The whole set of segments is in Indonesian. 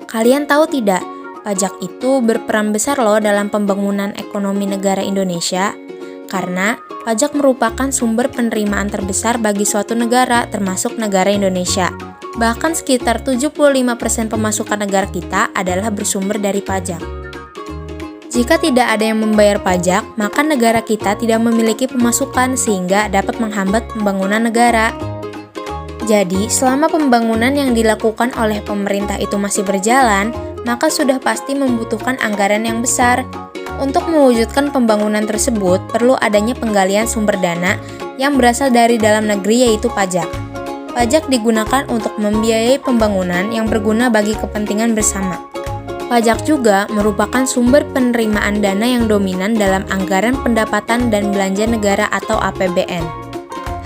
Kalian tahu tidak, pajak itu berperan besar loh dalam pembangunan ekonomi negara Indonesia. Karena pajak merupakan sumber penerimaan terbesar bagi suatu negara, termasuk negara Indonesia. Bahkan sekitar 75% pemasukan negara kita adalah bersumber dari pajak. Jika tidak ada yang membayar pajak, maka negara kita tidak memiliki pemasukan sehingga dapat menghambat pembangunan negara. Jadi, selama pembangunan yang dilakukan oleh pemerintah itu masih berjalan, maka sudah pasti membutuhkan anggaran yang besar. Untuk mewujudkan pembangunan tersebut, perlu adanya penggalian sumber dana yang berasal dari dalam negeri yaitu pajak. Pajak digunakan untuk membiayai pembangunan yang berguna bagi kepentingan bersama. Pajak juga merupakan sumber penerimaan dana yang dominan dalam anggaran pendapatan dan belanja negara atau APBN.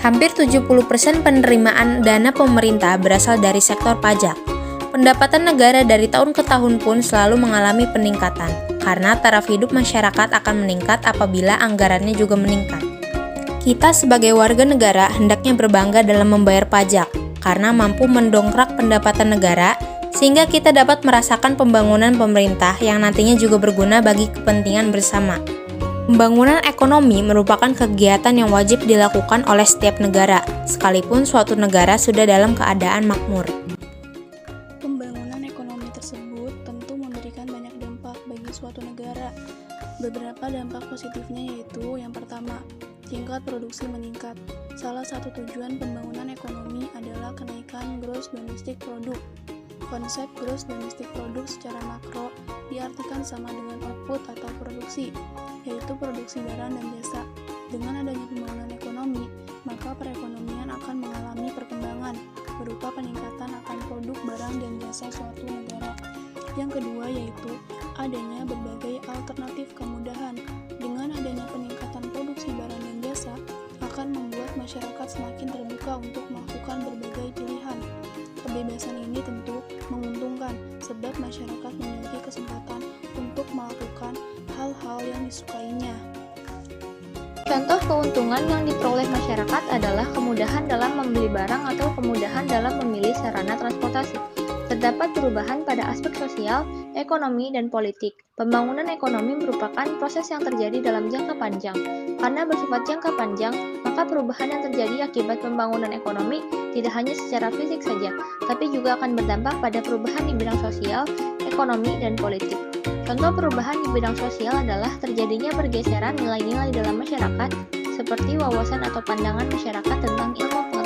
Hampir 70% penerimaan dana pemerintah berasal dari sektor pajak. Pendapatan negara dari tahun ke tahun pun selalu mengalami peningkatan, karena taraf hidup masyarakat akan meningkat apabila anggarannya juga meningkat. Kita sebagai warga negara hendaknya berbangga dalam membayar pajak, karena mampu mendongkrak pendapatan negara, sehingga kita dapat merasakan pembangunan pemerintah yang nantinya juga berguna bagi kepentingan bersama. Pembangunan ekonomi merupakan kegiatan yang wajib dilakukan oleh setiap negara, sekalipun suatu negara sudah dalam keadaan makmur. Pembangunan ekonomi tersebut tentu memberikan banyak dampak bagi suatu negara. Beberapa dampak positifnya yaitu yang pertama, tingkat produksi meningkat. Salah satu tujuan pembangunan ekonomi adalah kenaikan gross domestic product. Konsep gross domestic product secara makro diartikan sama dengan output atau produksi, yaitu produksi barang dan jasa. Dengan adanya pembangunan ekonomi, maka perekonomian akan mengalami perkembangan berupa peningkatan akan produk barang dan jasa suatu negara. Yang kedua yaitu adanya berbagai alternatif kemudahan. Dengan adanya peningkatan produksi barang dan jasa akan membuat masyarakat semakin terbuka untuk melakukan berbagai pilihan. Kebebasan ini tentu menguntungkan sebab masyarakat memiliki kesempatan untuk melakukan hal-hal yang disukainya. Contoh keuntungan yang diperoleh masyarakat adalah kemudahan dalam membeli barang atau kemudahan dalam memilih sarana transportasi. Terdapat perubahan pada aspek sosial, ekonomi, dan politik. Pembangunan ekonomi merupakan proses yang terjadi dalam jangka panjang. Karena bersifat jangka panjang, maka perubahan yang terjadi akibat pembangunan ekonomi tidak hanya secara fisik saja, tapi juga akan berdampak pada perubahan di bidang sosial, ekonomi, dan politik. Contoh perubahan di bidang sosial adalah terjadinya pergeseran nilai-nilai dalam masyarakat, seperti wawasan atau pandangan masyarakat tentang ilmu pengetahuan